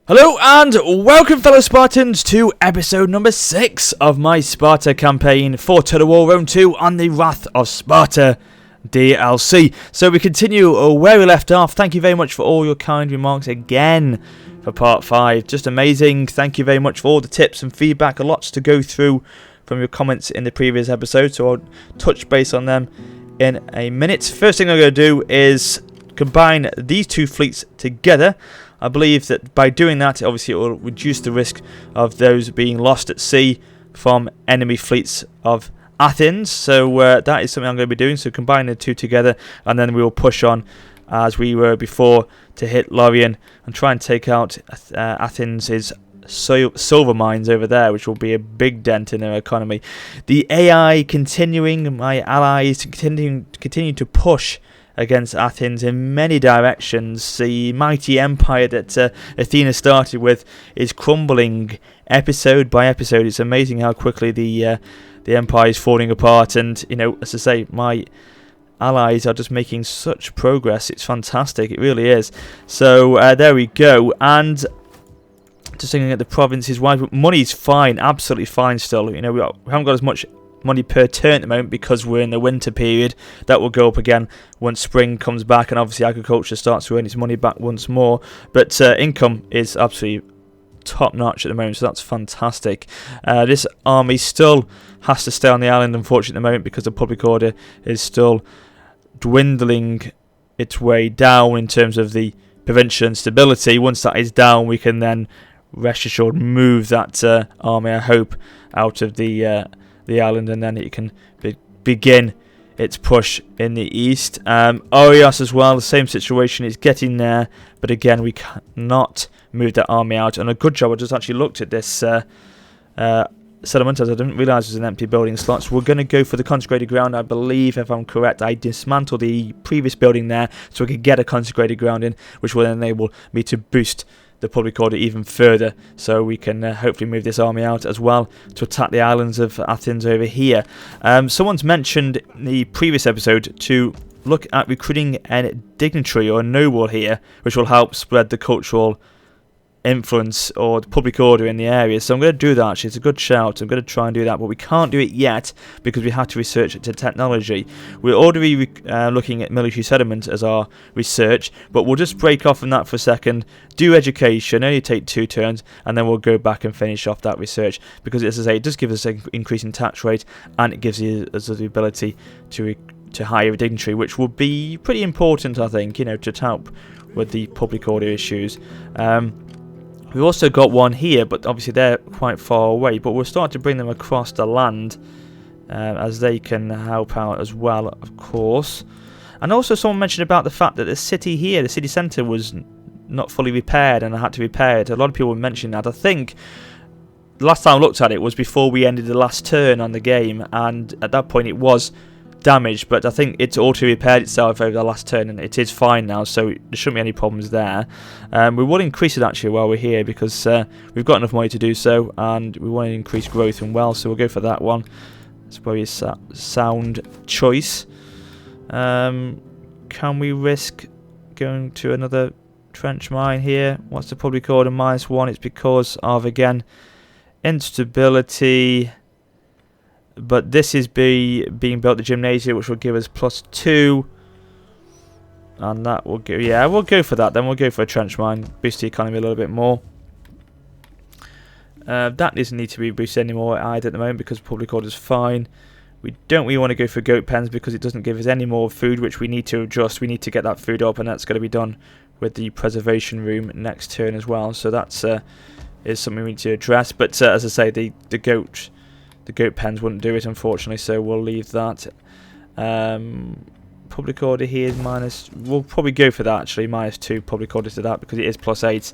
Hello and welcome, fellow Spartans, to episode number 6 of my Sparta campaign for Total War Round 2 on the Wrath of Sparta DLC. So we continue where we left off. Thank you very much for all your kind remarks again for part 5. Just amazing. Thank you very much for all the tips and feedback. Lots to go through from your comments in the previous episode, so I'll touch base on them in a minute. First thing I'm going to do is combine these two fleets together. I believe that by doing that, obviously it will reduce the risk of those being lost at sea from enemy fleets of Athens. So that is something I'm going to be doing. So combine the two together, and then we will push on as we were before to hit Lorien and try and take out Athens' silver mines over there, which will be a big dent in their economy. The AI continuing, my allies continue to push against Athens in many directions. The mighty empire that Athena started with is crumbling episode by episode. It's amazing how quickly the empire is falling apart, and as I say, my allies are just making such progress. It's fantastic, it really is. So there we go. And just looking at the provinces wise, money's fine, absolutely fine still. We haven't got as much money per turn at the moment because we're in the winter period. That will go up again once spring comes back, and obviously agriculture starts to earn its money back once more. But income is absolutely top notch at the moment, so that's fantastic. This army still has to stay on the island, unfortunately, at the moment, because the public order is still dwindling its way down in terms of the provincial instability. Once that is down, we can then rest assured move that army, I hope, out of the island, and then it can begin its push in the east. Orios as well, the same situation. It's getting there, but again, we cannot move that army out. And a good job, I just actually looked at this settlement, as I didn't realise it was an empty building slot. So we're going to go for the consecrated ground. I believe, if I'm correct, I dismantled the previous building there so we could get a consecrated ground in, which will enable me to boost the public order even further, so we can hopefully move this army out as well to attack the islands of Athens over here. Someone's mentioned in the previous episode to look at recruiting a dignitary or a noble here, which will help spread the cultural influence or the public order in the area. So I'm going to do that. Actually, it's a good shout. I'm going to try and do that, but we can't do it yet because we have to research it to technology. We're already looking at military settlement as our research, but we'll just break off from that for a second, do education, only take 2 turns, and then we'll go back and finish off that research, because as I say, it does give us an increase in tax rate, and it gives us the ability to hire a dignitary, which will be pretty important, I think, to help with the public order issues. We've also got one here, but obviously they're quite far away, but we'll start to bring them across the land as they can help out as well, of course. And also someone mentioned about the fact that the city here, the city centre, was not fully repaired and I had to repair it. A lot of people were mentioning that. I think the last time I looked at it was before we ended the last turn on the game, and at that point it was damaged, but I think it's auto-repaired itself over the last turn, and it is fine now, so there shouldn't be any problems there. We will increase it actually while we're here, because we've got enough money to do so, and we want to increase growth and wealth, so we'll go for that one. It's probably a sound choice. Can we risk going to another trench mine here? What's the public order? -1. It's because of, again, instability. But this is being built, the gymnasium, which will give us +2. And that will go, yeah, we'll go for that. Then we'll go for a trench mine, boost the economy a little bit more. That doesn't need to be boosted anymore either at the moment, because public order is fine. We don't really want to go for goat pens because it doesn't give us any more food, which we need to adjust. We need to get that food up, and that's going to be done with the preservation room next turn as well. So that's is something we need to address. But as I say, the goat pens wouldn't do it, unfortunately, so we'll leave that. Public order here is minus. We'll probably go for that actually, -2 public order to that, because it is +8,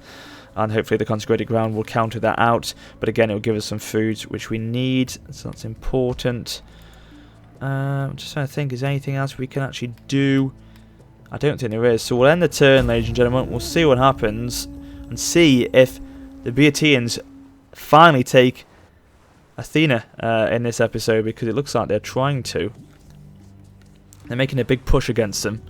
and hopefully the consecrated ground will counter that out. But again, it will give us some food which we need, so that's important. I'm just trying to think, is there anything else we can actually do? I don't think there is. So we'll end the turn, ladies and gentlemen. We'll see what happens and see if the Boeotians finally take Athena in this episode, because it looks like they're trying to. They're making a big push against them.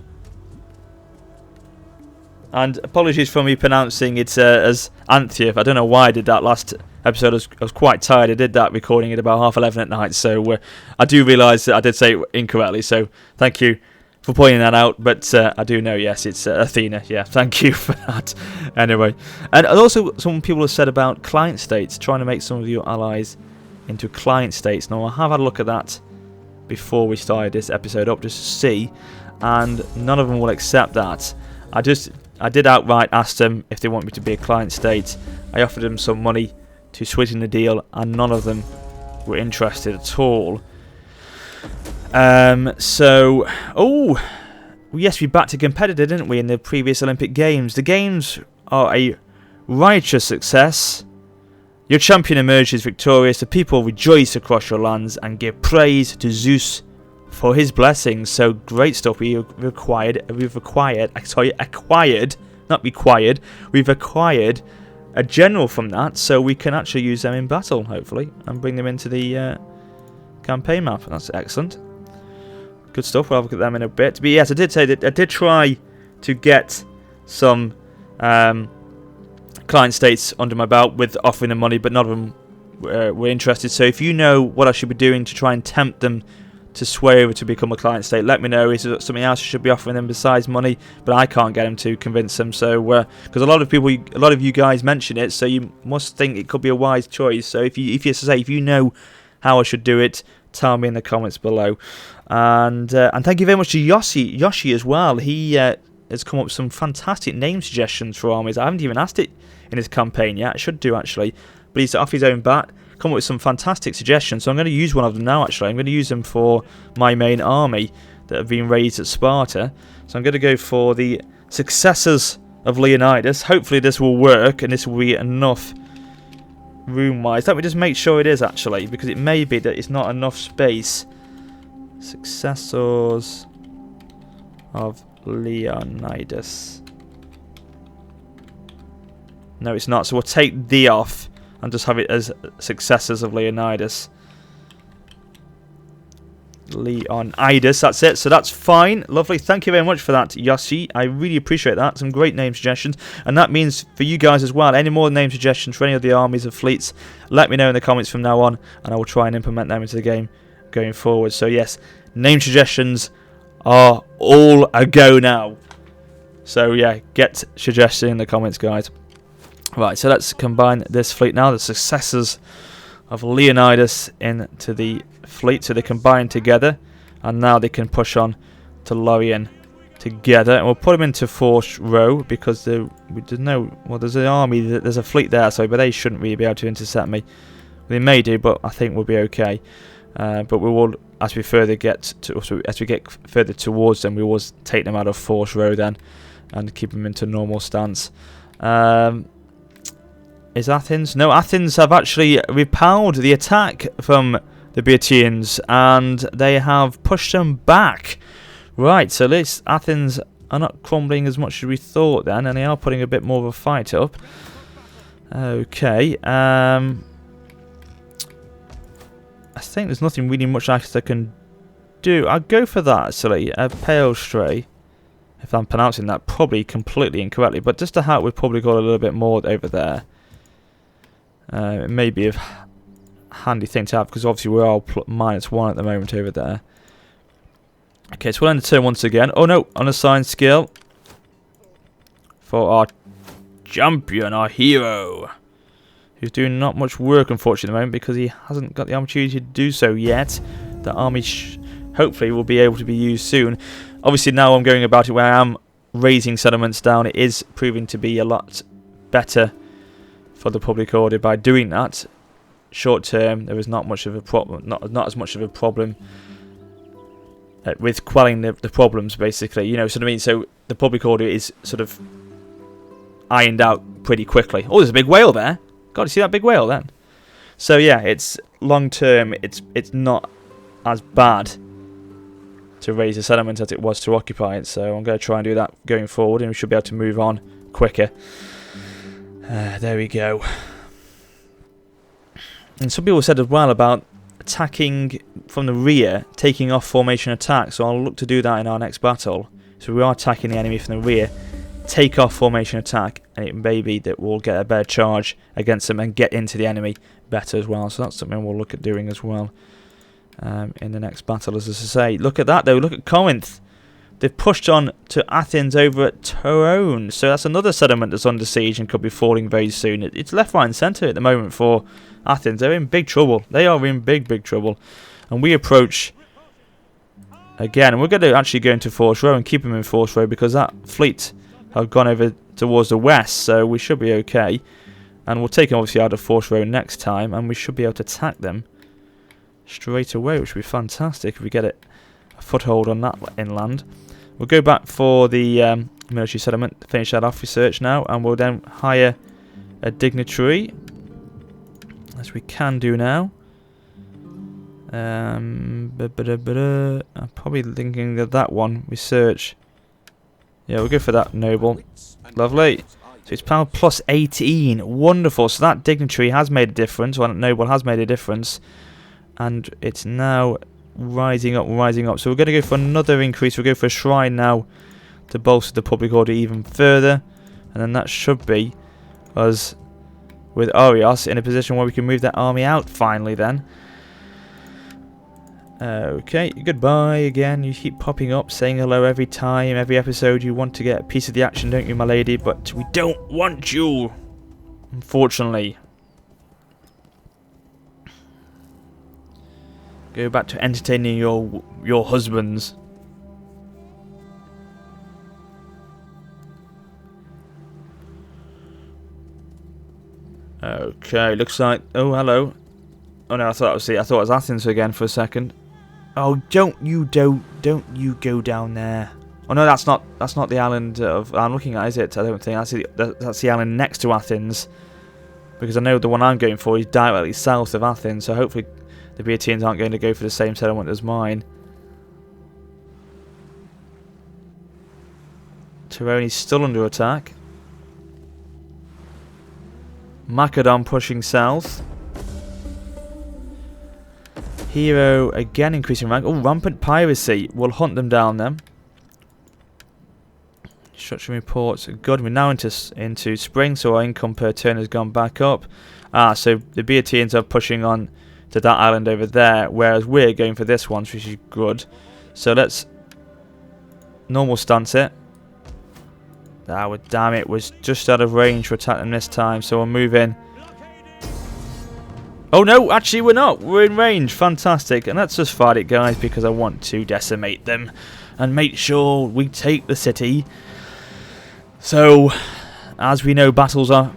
And apologies for me pronouncing it as Anthief. I don't know why I did that last episode. I was quite tired. I did that recording at about 11:30 at night. So I do realise that I did say it incorrectly. So thank you for pointing that out. But I do know, yes, it's Athena. Yeah, thank you for that. Anyway. And also some people have said about client states, trying to make some of your allies into client states. Now, I have had a look at that before we started this episode up just to see. And none of them will accept that. I did outright ask them if they want me to be a client state. I offered them some money to sweeten the deal, and none of them were interested at all. Yes, we backed a competitor, didn't we, in the previous Olympic Games? The Games are a righteous success. Your champion emerges victorious. The people rejoice across your lands and give praise to Zeus for his blessings. So great stuff. We've acquired a general from that, so we can actually use them in battle, hopefully, and bring them into the campaign map. That's excellent. Good stuff. We'll have a look at them in a bit. But yes, I did say that I did try to get some client states under my belt with offering them money, but none of them were interested. So if you know what I should be doing to try and tempt them to sway over to become a client state, let me know. Is there something else I should be offering them besides money? But I can't get them to convince them. So because a lot of you guys mention it, so you must think it could be a wise choice. So if you know how I should do it, tell me in the comments below. And thank you very much to Yoshi as well. He has come up with some fantastic name suggestions for armies. I haven't even asked it in his campaign yet. I should do actually, but he's off his own bat. Come up with some fantastic suggestions, so I'm going to use one of them now. Actually, I'm going to use them for my main army that have been raised at Sparta. So I'm going to go for the successors of Leonidas. Hopefully this will work, and this will be enough room-wise. Let me just make sure it is actually, because it may be that it's not enough space. Successors of Leonidas. No, it's not. So we'll take the off and just have it as successors of Leonidas. Leonidas, that's it. So that's fine. Lovely. Thank you very much for that, Yoshi. I really appreciate that. Some great name suggestions. And that means for you guys as well, any more name suggestions for any of the armies or fleets, let me know in the comments from now on, and I will try and implement them into the game going forward. So yes, name suggestions are all a go now. So yeah, get suggestions in the comments, guys. Right, so let's combine this fleet now. The successors of Leonidas into the fleet. So they combine together, and now they can push on to Lorien together. And we'll put them into force row because there's an army, there's a fleet there, sorry, but they shouldn't really be able to intercept me. They may do, but I think we'll be okay. But we will, as we get further towards them, we will take them out of force row then and keep them into normal stance. Is Athens? No, Athens have actually repelled the attack from the Boeotians, and they have pushed them back. Right, so at least Athens are not crumbling as much as we thought then, and they are putting a bit more of a fight up. Okay, I think there's nothing really much else I can do. I'll go for that actually, Pale Stray. If I'm pronouncing that probably completely incorrectly, but just to help, we've probably got a little bit more over there. It may be a handy thing to have because obviously we're all -1 at the moment over there. Okay, so we'll end the turn once again. Oh no, unassigned skill for our champion, our hero, who's doing not much work unfortunately at the moment because he hasn't got the opportunity to do so yet. The army hopefully will be able to be used soon. Obviously now I'm going about it where I am raising settlements down. It is proving to be a lot better for the public order by doing that. Short term, there is not much of a problem, not as much of a problem with quelling the problems, basically. You know, so what I mean. So the public order is sort of ironed out pretty quickly. Oh, there's a big whale there. God, you see that big whale then? So yeah, it's long term. It's not as bad to raise a settlement as it was to occupy it. So I'm going to try and do that going forward, and we should be able to move on quicker. There we go. And some people said as well about attacking from the rear, taking off formation attack. So I'll look to do that in our next battle. So we are attacking the enemy from the rear, take-off formation attack, and it may be that we'll get a better charge against them and get into the enemy better as well. So that's something we'll look at doing as well in the next battle, as I say. Look at that, though. Look at Corinth. They've pushed on to Athens over at Torone. So that's another settlement that's under siege and could be falling very soon. It's left, right and centre at the moment for Athens. They're in big trouble. They are in big, big trouble. And we approach again. And we're going to actually go into Force Row and keep them in Force Row because that fleet have gone over towards the west. So we should be okay. And we'll take them obviously out of Force Row next time. And we should be able to attack them straight away, which would be fantastic if we get a foothold on that inland. We'll go back for the military settlement, finish that off research now, and we'll then hire a dignitary, as we can do now. I'm probably thinking of that one, research. Yeah, we'll go for that noble. Lovely. So it's power plus 18, wonderful. So that dignitary has made a difference, or that noble has made a difference, and it's now rising up. So we're going to go for another increase. We'll go for a shrine now to bolster the public order even further, and then that should be us with Arios in a position where we can move that army out finally then. Okay, goodbye again. You keep popping up saying hello every time, every episode. You want to get a piece of the action, don't you, my lady? But we don't want you, unfortunately. Go back to entertaining your husbands. Okay, looks like. Oh, hello. Oh no, I thought it was Athens again for a second. Oh, don't you go down there. Oh no, that's not the island I'm looking at, is it? I don't think that's the island next to Athens, because I know the one I'm going for is directly south of Athens. So hopefully the Boeotians aren't going to go for the same settlement as mine. Toroni's still under attack. Macedon pushing south. Hero again increasing rank. Oh, rampant piracy. We'll hunt them down then. Construction reports. Good. We're now into spring, so our income per turn has gone back up. So the Boeotians are pushing on to that island over there, whereas we're going for this one, which is good. So let's normal stance it. Oh, damn it, was just out of range to attack them this time, so we'll move in. Oh no, actually we're not. We're in range. Fantastic. And let's just fight it, guys, because I want to decimate them and make sure we take the city. So, as we know, battles are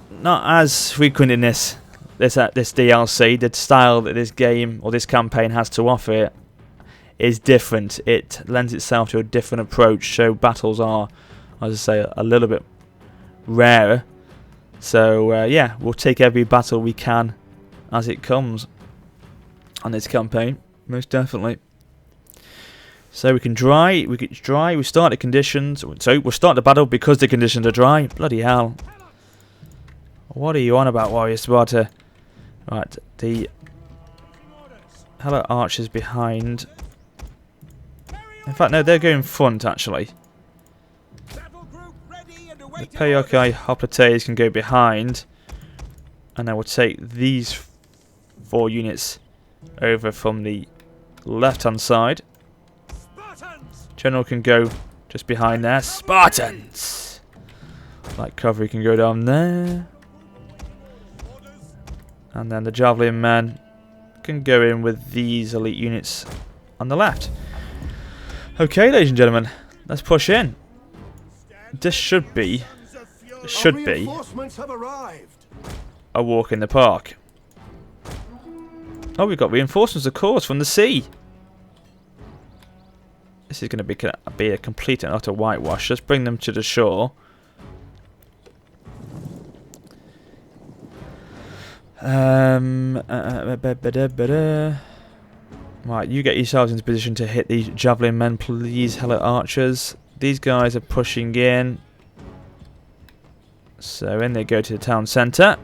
not as frequent in this DLC. The style that this game or this campaign has to offer is different. It lends itself to a different approach. So battles are, as I say, a little bit rarer. So yeah, we'll take every battle we can as it comes on this campaign, most definitely. So we can dry. We start the conditions. So we'll start the battle because the conditions are dry. Bloody hell! What are you on about, Warrior Sparta? Right, the Hello Archers behind. In fact, no, they're going front actually. The Periokai Hoplites can go behind, and I will take these 4 units over from the left-hand side. General can go just behind there. Spartans! Light cavalry can go down there. And then the javelin men can go in with these elite units on the left. Okay, ladies and gentlemen, let's push in. This should be a walk in the park. Oh, we've got reinforcements, of course, from the sea. This is going to be a complete and utter whitewash. Let's bring them to the shore. Right, you get yourselves into position to hit these javelin men, please. Hello, archers. These guys are pushing in. So in they go to the town centre.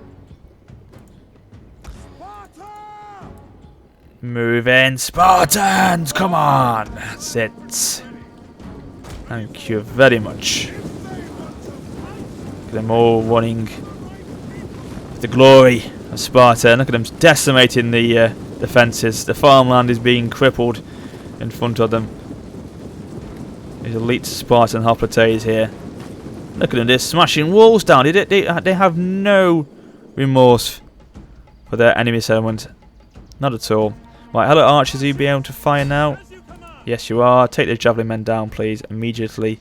Move in, Spartans! Come on! That's it. Thank you very much. Them all running with the glory of Sparta. And look at them decimating the defences. The farmland is being crippled in front of them. These elite Spartan hoplites here. Look at them, they're smashing walls down. They have no remorse for their enemy settlement. Not at all. Right, hello archers, are you be able to fire now? Yes you are. Take the javelin men down please, immediately.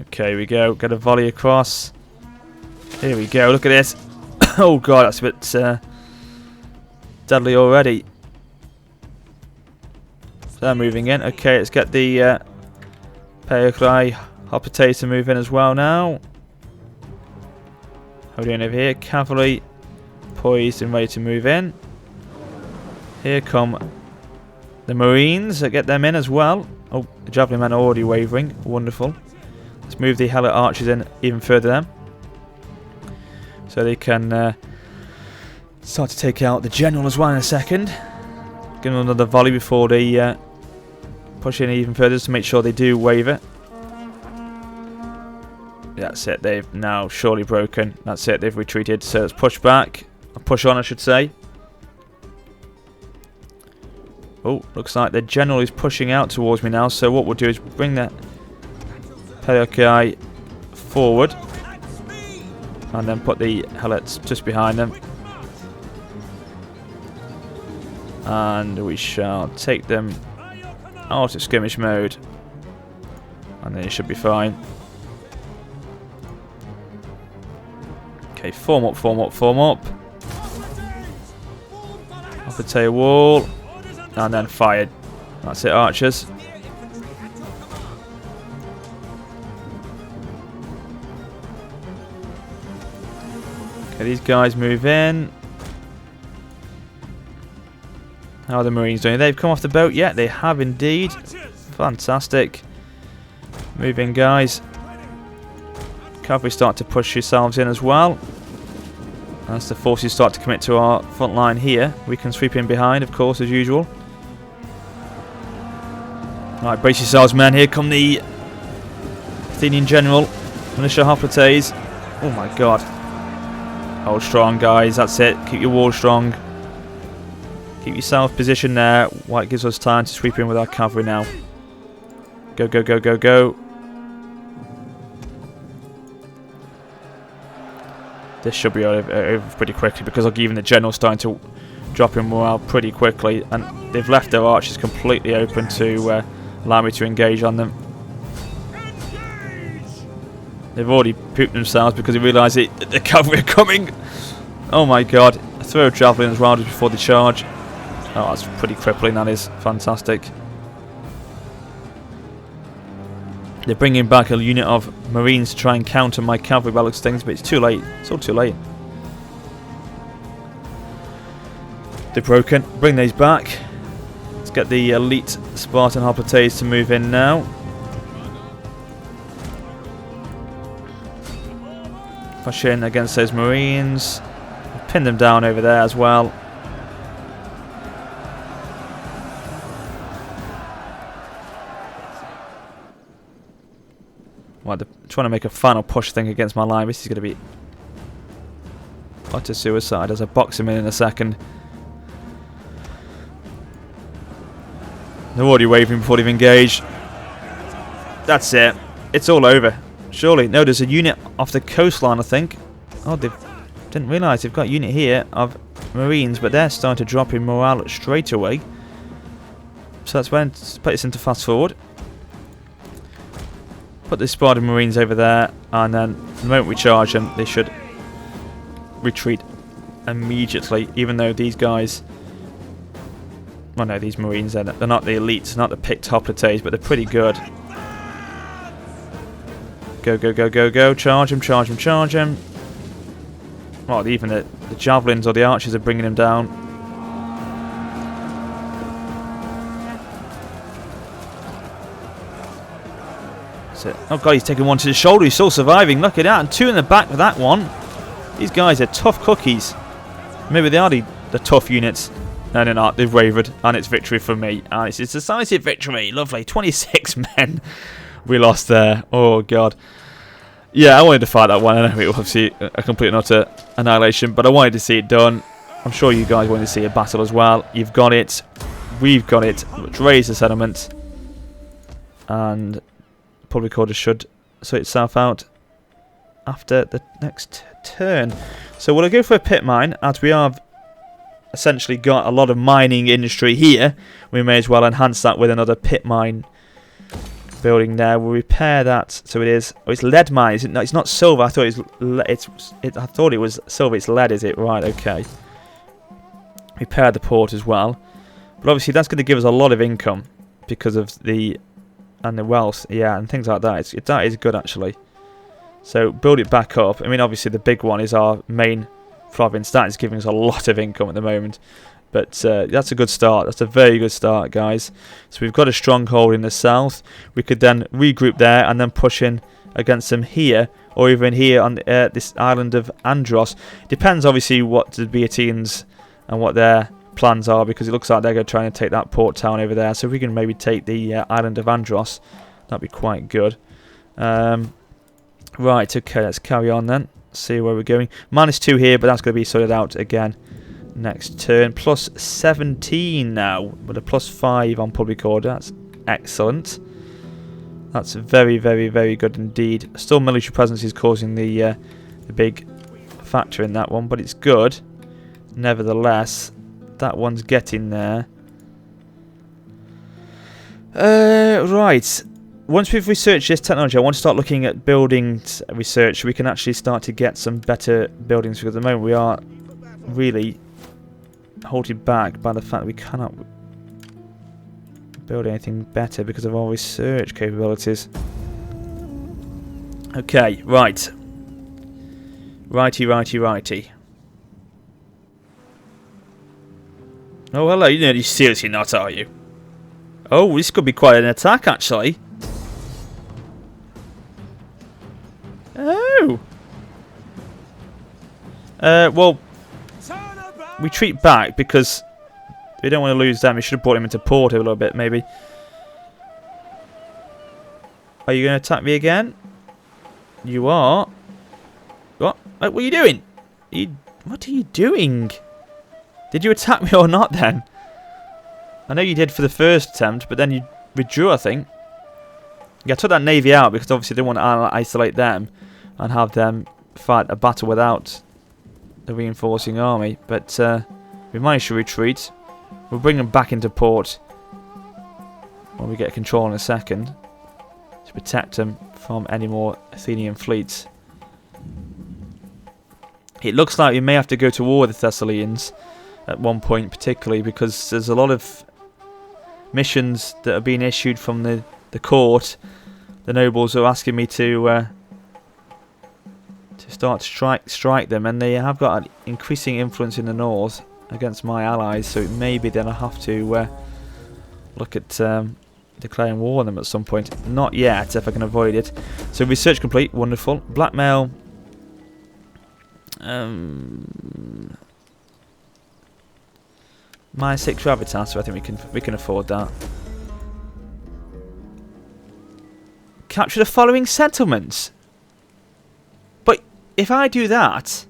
Okay, here we go. Get a volley across. Here we go, look at this. Oh god, that's a bit deadly already. So they're moving in. Okay, let's get the Payokrai hoplites to move in as well now. How are we doing over here? Cavalry poised and ready to move in. Here come the Marines. Get them in as well. Oh, the javelin men are already wavering. Wonderful. Let's move the Helot archers in even further then, so they can start to take out the general as well in a second. Give them another volley before they push in even further to make sure they do waver. That's it, they've now surely broken. That's it, they've retreated. So let's push back. Push on, I should say. Oh, looks like the general is pushing out towards me now. So what we'll do is bring that Peleokai forward. And then put the Helots just behind them. And we shall take them out of skirmish mode. And then it should be fine. Okay, form up, form up, form up. Off the tail wall. And then fired. That's it, archers. Okay, these guys move in. How are the Marines doing? They've come off the boat yet? They have indeed. Fantastic. Move in, guys. Cavalry start to push yourselves in as well. As the forces start to commit to our front line here, we can sweep in behind, of course, as usual. Right, brace yourselves, men. Here come the Athenian general, militia hoplites. Oh my god. Hold strong, guys. That's it. Keep your wall strong. Keep yourself positioned there. White gives us time to sweep in with our cavalry now. Go, go, go, go, go. This should be over pretty quickly because even the general's starting to drop in morale pretty quickly, and they've left their archers completely open to allow me to engage on them. They've already pooped themselves because they realise that the cavalry are coming. Oh my god. I throw a javelin as well just before the charge. Oh, that's pretty crippling, that is. Fantastic. They're bringing back a unit of Marines to try and counter my cavalry by looks of things, but it's too late. It's all too late. They're broken. Bring these back. Let's get the elite Spartan hoplites to move in now. Push in against those Marines. Pin them down over there as well. Well, they're trying to make a final push thing against my line. This is going to be utter suicide as I box him in a second. They're already waving before they've engaged. That's it. It's all over. Surely. No, there's a unit off the coastline, I think. Oh, they didn't realise they've got a unit here of Marines, but they're starting to drop in morale straight away. So that's when to put this into fast forward. Put the Spartan Marines over there, and then the moment we charge them, they should retreat immediately, even though these guys... Well, no, these Marines, they're not the elites, not the picked hoplites, but they're pretty good. Go, go, go, go, go. Charge him, charge him, charge him. Well, even the javelins or the archers are bringing him down. That's it. Oh, God, he's taking one to the shoulder. He's still surviving. Look at that. And two in the back for that one. These guys are tough cookies. Maybe they are the tough units. No, they're not. They've wavered. And it's victory for me. And it's a decisive victory. Lovely. 26 men. we lost there. Oh, God. Yeah, I wanted to fight that one. I know it was obviously a complete and utter annihilation, but I wanted to see it done. I'm sure you guys wanted to see a battle as well. You've got it. We've got it. Let's raise the settlement. And public order should sort itself out after the next turn. So we'll go for a pit mine, as we have essentially got a lot of mining industry here. We may as well enhance that with another pit mine building there. We'll repair that. So it is. Oh, it's lead mine. Is it? No, it's not silver. I thought I thought it was silver. It's lead. Is it? Right. Okay. Repair the port as well. But obviously that's going to give us a lot of income because of the wealth. Yeah, and things like that. That is good actually. So build it back up. I mean, obviously the big one is our main province. That is giving us a lot of income at the moment. But that's a good start. That's a very good start, guys. So we've got a stronghold in the south. We could then regroup there and then push in against them here, or even here on this island of Andros. Depends, obviously, what the Beotines and what their plans are, because it looks like they're going to try and take that port town over there. So if we can maybe take the island of Andros, that'd be quite good. Right, okay, let's carry on then. See where we're going. -2 here, but that's going to be sorted out again next turn. Plus 17 now, with a +5 on public order. That's excellent. That's very, very, very good indeed. Still, military presence is causing the big factor in that one, but it's good. Nevertheless, that one's getting there. Right. Once we've researched this technology, I want to start looking at building research so we can actually start to get some better buildings, because at the moment we are really halted back by the fact that we cannot build anything better because of our research capabilities. Okay, right. Righty, righty, righty. Oh, hello, you're seriously not, are you? Oh, this could be quite an attack, actually. Oh. Well, retreat back because we don't want to lose them. We should have brought him into port a little bit, maybe. Are you going to attack me again? You are. What? What are you doing? What are you doing? Did you attack me or not then? I know you did for the first attempt, but then you withdrew, I think. Yeah, I took that navy out because obviously I didn't want to isolate them and have them fight a battle without the reinforcing army. But we managed to retreat. We'll bring them back into port when we get control in a second to protect them from any more Athenian fleets. It looks like we may have to go to war with the Thessalians at one point, particularly because there's a lot of missions that are being issued from the court. The nobles are asking me to start to strike them, and they have got an increasing influence in the north against my allies, so it may be that I have to look at declaring war on them at some point. Not yet, if I can avoid it. So research complete, wonderful. Blackmail. -6 gravitas, so I think we can afford that. Capture the following settlements. But if I do that,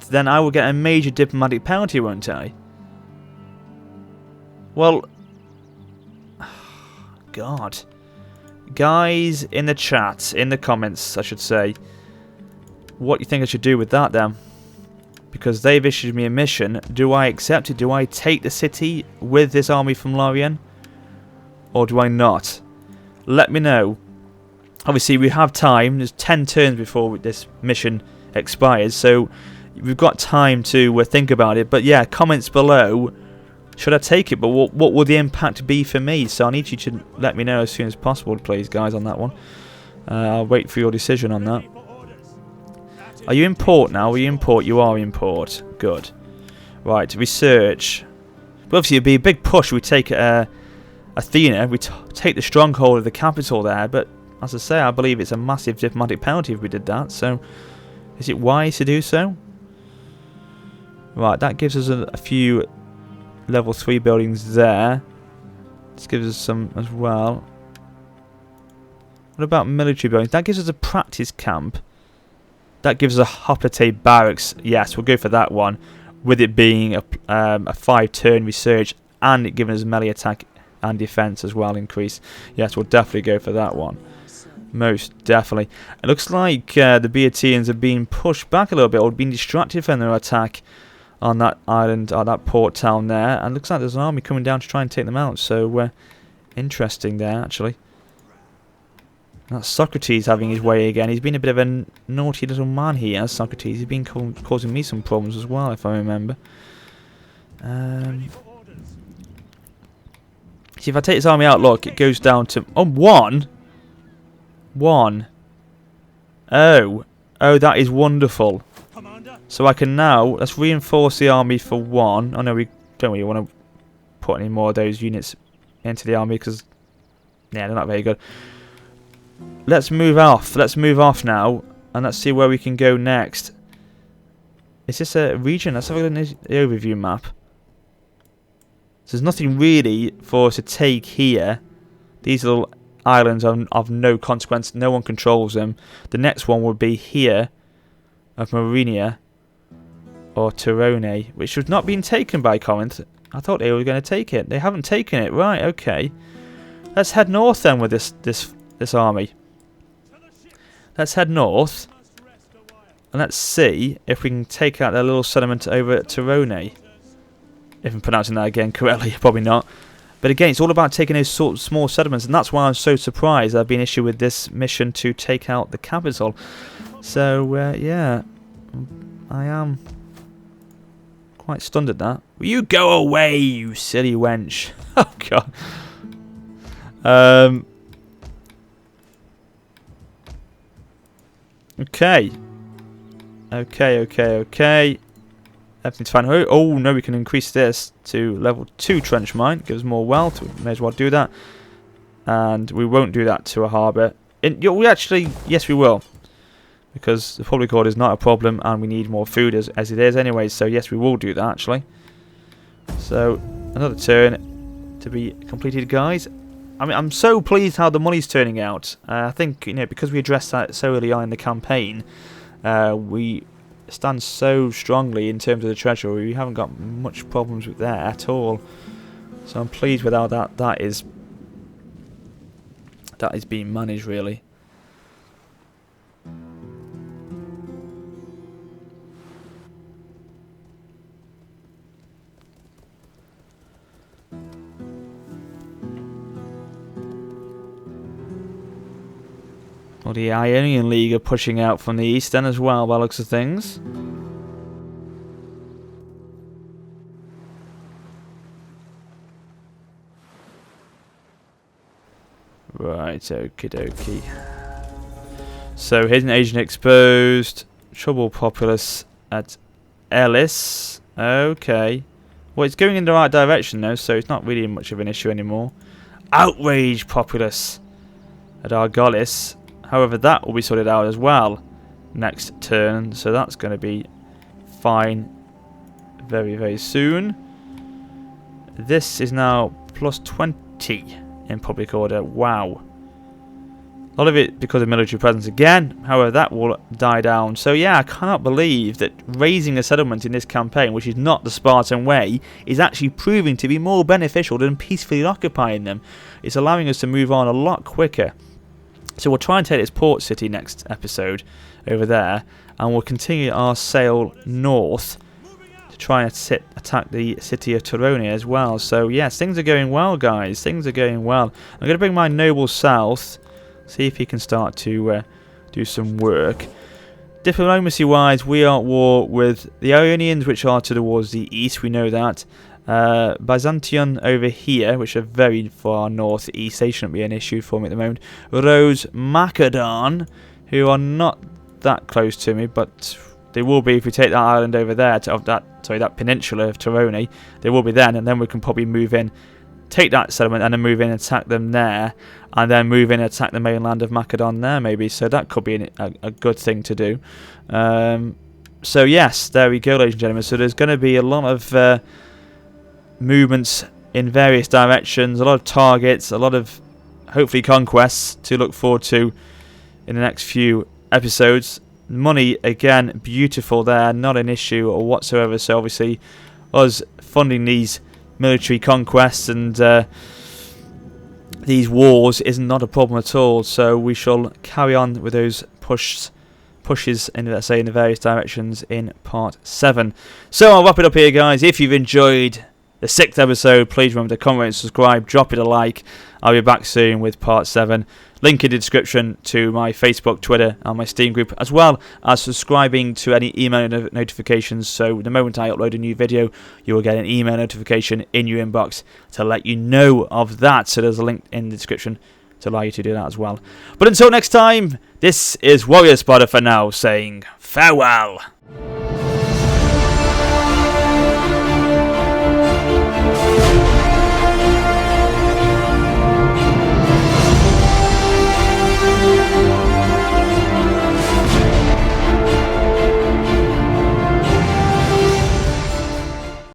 then I will get a major diplomatic penalty, won't I? Well, God. Guys in the chat, in the comments, I should say, what do you think I should do with that then? Because they've issued me a mission. Do I accept it? Do I take the city with this army from Lorien? Or do I not? Let me know. Obviously, we have time. There's 10 turns before this mission expires. So, we've got time to think about it. But yeah, comments below. Should I take it? But what will the impact be for me? So, I need you to let me know as soon as possible, please, guys, on that one. I'll wait for your decision on that. Are you in port now? Are you in port? You are in port. Good. Right, research. But obviously, it'd be a big push. We take Athena. We take the stronghold of the capital there. But as I say, I believe it's a massive diplomatic penalty if we did that. So, is it wise to do so? Right, that gives us a few level 3 buildings there. This gives us some as well. What about military buildings? That gives us a practice camp. That gives us a Hoplite barracks. Yes, we'll go for that one. With it being a 5-turn research and it giving us melee attack and defense as well increase. Yes, we'll definitely go for that one. Most definitely. It looks like the Boeotians are being pushed back a little bit or being distracted from their attack on that island, or that port town there. And it looks like there's an army coming down to try and take them out. So, interesting there, actually. That's Socrates having his way again. He's been a bit of a naughty little man here, Socrates. He's been causing me some problems as well, if I remember. See, if I take this army out, look, it goes down to... Oh, one? One. Oh, that is wonderful. So I can now... Let's reinforce the army for one. Oh, no, we don't really want to put any more of those units into the army because... Yeah, they're not very good. Let's move off. Let's move off now. And let's see where we can go next. Is this a region? Let's have a look at the overview map. So there's nothing really for us to take here. These little islands are of no consequence. No one controls them. The next one would be here. Of Marinia. Or Torone. Which was not being taken by Corinth. I thought they were going to take it. They haven't taken it. Right, okay. Let's head north then with this army. Let's head north. And let's see if we can take out their little settlement over at Torone. If I'm pronouncing that again correctly, probably not. But again, it's all about taking those sort of small settlements, and that's why I'm so surprised I've been issued with this mission to take out the capital. So, yeah, I am quite stunned at that. Will you go away, you silly wench? Oh, God. Okay. Okay. Everything's fine. Oh, no, we can increase this to level 2 trench mine. Gives more wealth. We may as well do that. And we won't do that to a harbour. We actually, yes, we will. Because the public order is not a problem and we need more food as it is anyway. So, yes, we will do that, actually. So, another turn to be completed, guys. I mean, I'm so pleased how the money's turning out. I think, because we addressed that so early on in the campaign, we stand so strongly in terms of the treasury. We haven't got much problems with that at all. So I'm pleased with how that is being managed, really. Well, the Ionian League are pushing out from the east then as well, by the looks of things. Right, okie dokie. So, hidden agent exposed. Trouble populace at Ellis. Okay. Well, it's going in the right direction though, so it's not really much of an issue anymore. Outrage populace at Argolis. However, that will be sorted out as well next turn, so that's going to be fine very, very soon. This is now plus 20 in public order. Wow. A lot of it because of military presence again. However, that will die down. So yeah, I cannot believe that raising a settlement in this campaign, which is not the Spartan way, is actually proving to be more beneficial than peacefully occupying them. It's allowing us to move on a lot quicker. So we'll try and take this port city next episode over there, and we'll continue our sail north to try and attack the city of Torone as well. So yes, things are going well, guys. Things are going well. I'm going to bring my noble south, see if he can start to do some work. Diplomacy-wise, we are at war with the Ionians, which are towards the east. We know that. Byzantium over here, which are very far northeast. They shouldn't be an issue for me at the moment. Rose Macedon, who are not that close to me, but they will be if we take that island over there, that peninsula of Torone. They will be then, and then we can probably move in, take that settlement, and then move in and attack them there, and then move in and attack the mainland of Macedon there, maybe. So that could be a good thing to do. So yes, there we go, ladies and gentlemen. So there's going to be a lot of movements in various directions, a lot of targets, a lot of hopefully conquests to look forward to in the next few episodes. Money, again, beautiful there, not an issue whatsoever. So obviously us funding these military conquests and these wars is not a problem at all. So we shall carry on with those pushes in, let's say, in the various directions in part 7. So I'll wrap it up here, guys. If you've enjoyed the 6th episode, please remember to comment and subscribe, drop it a like. I'll be back soon with part 7. Link in the description to my Facebook, Twitter and my Steam group, as well as subscribing to any email notifications. So the moment I upload a new video, you will get an email notification in your inbox to let you know of that. So there's a link in the description to allow you to do that as well. But until next time, this is WarriorofSparta for now, saying farewell.